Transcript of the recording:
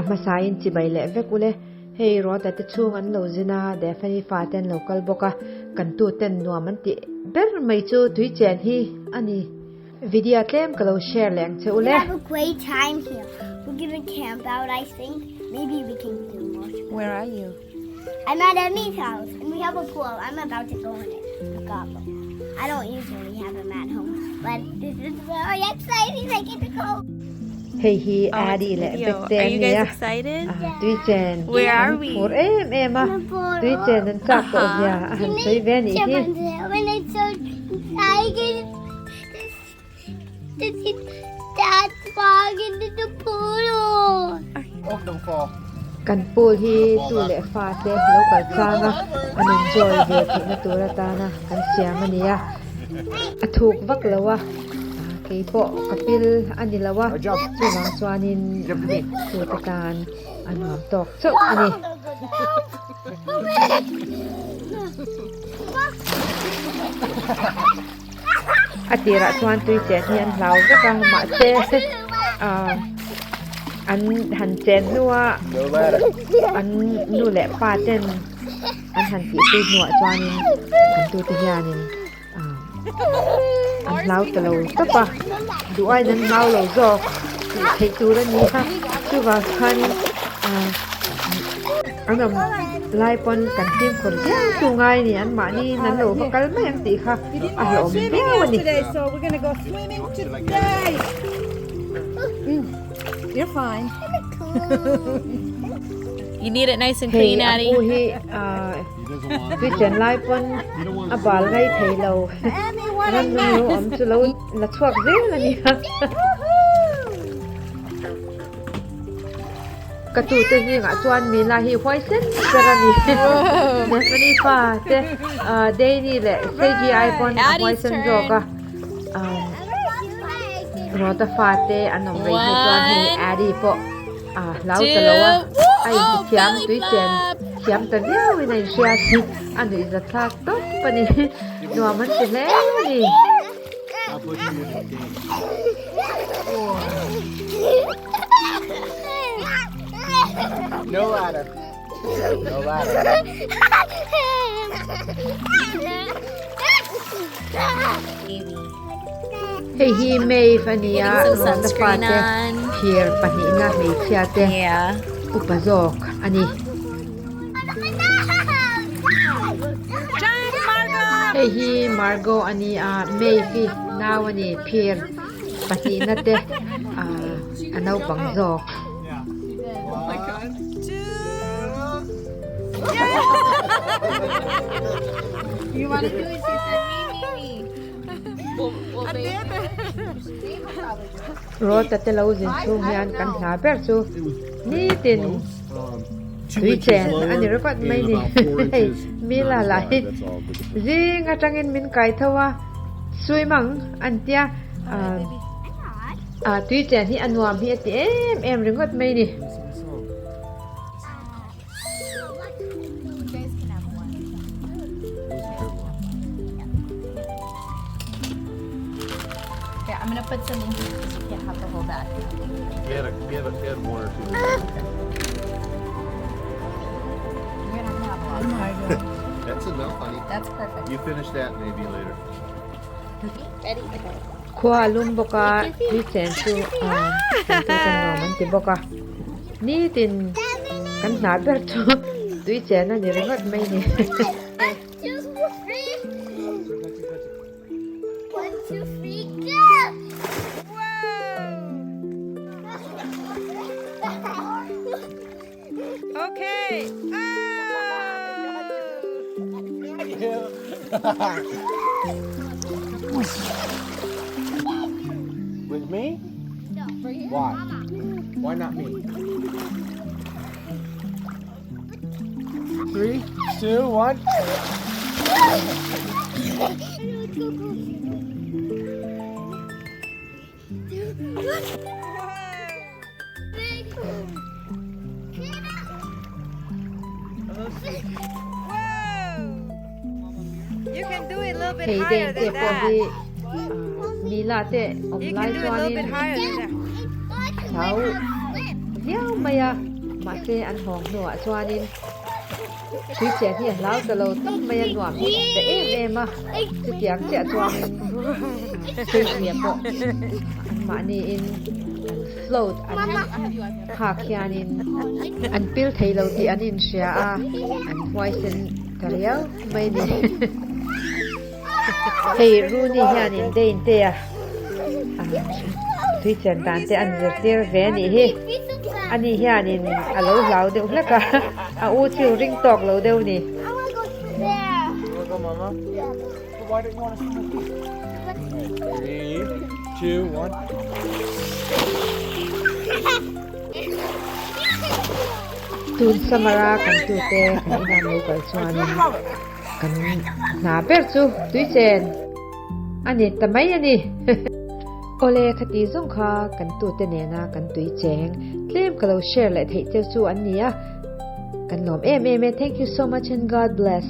ama sain chi bai le vek ule hei ro ta te chung an lo zina definitely faten local boka kan tu ten nuam an ti ber mai chu tui chen hi ani video tlem kalo share leng che ule. We have a great time here. We're gonna camp out, I think. Maybe we can do more. Where are you? I'm at Emmy's house, and we have a pool. I'm about to go in it. I don't usually have them at home, but this is very exciting. I get to go. Hei hi Oh, it's adi a le video. bek Are ten you ni guys ya. excited? Tui chen. Where are we? For em ah. Tui chen an kak to ya han tui ve ni hi. When it's so excited, Dad's walking into the pool. Oh, don't fall. Kan pool hi tu le fa te local changa an enjoy ve thi na tu ra ta na kan siam ani ya. Athuk vak lawa. Kei po kapil ani lawa. Chu wang chuanin tu ta kan anuam tok chau ani. Atira chuan tui chen hi an hlau ka ma che an han chen nuwa No ladder. an nu le pa ten an han ti tui nuwa chuanin kan tu ti hianin an hlau ta lo ta pa du ai nan hlau lo zo thei tu ra ni ha chu wa khan anam lai pon kan tim khor jiang tu ngai ni an ma ni nan lo ba kal ma yang ti kha a hi om be ni So we're gonna go swimming today. You're fine. You need it nice and hei clean, a Addie. pu hi pi chen lai pon a bal ngai thei lo nan nu om chu lo la chuak ve la ni ha ka tu te hi nga chuan mi la hi hoi sen sera ni ne pani fa te dei ni le CGI pon hoi sen jo ka ro ta fa te anom rei hi chuan hi adi po lau ta lo wa ai ti thiam tui chen thiam ta viau in ai sia si anu i za thak to pani nuam man ti le ni I'll put you in the game. No ladder. No ladder. hei hi mei fania Putting some ro ta fa sunscreen te on. phier pani nga mei thia te Yeah. upazok ani hei hi margo ani mei fi naw ani phier pani na te anau pang zok You want to do it? She said, me. ro ta te lo jin chu hian kan hna ber chu ni tin Two tui inches chen lower ani ro pat mai and ni about 4 inches mi la wide. lai That's all. But jing atangin min kai thawa sui mang an tia tui chen hi anuam hi ati em ringot mai ni Yeah, I'm gonna put some in here because you can't have the whole bag. we had one or two. You're not gonna have a lot. That's enough, honey. That's perfect. You finish that maybe later. Ready? ขวาลุมบกาที่เจนซูเป็นตัวกันนอมันติบกานี่ตินกันหนาเบิดตัวตุยเจนนั่นเดี๋ยวก็ไม่นี่ One, two, three, go! Okay. With me? Why? Why not me? 3, 2, 1. You can do it a little เฮเดนเตปอฮีมีลาเตอมไลจวานิน higher than that. เขาเดี๋ยวมายา mà xe ăn hòn nọ cho nên tuy trẻ thì lão từ lâu tóc mày ăn Nuam để em à chứ tiếng trẻ cho nên tuy trẻ bộ mà nên float anh hạc anh anh pil thấy lâu thì anh share anh voice kariao mày đi hey Rooney anh đến đây à tuy trẻ đàn thì anh rất tiếc về này he anh hi anh alo lao đều là cả u chiều ring talk lâu đều nè I want to go there. You wanna go, Mama? Yeah. Why don't you want to swim with me? 3, 2, 1. tun samara kan tu te kan ina mo kal chuanin kan na ber chu tui chen ani tamai ani ole khati zong kha kan tu te ne na kan tui cheng tlem kalo share le thei cheu chu an nia kan nom em thank you so much and God bless.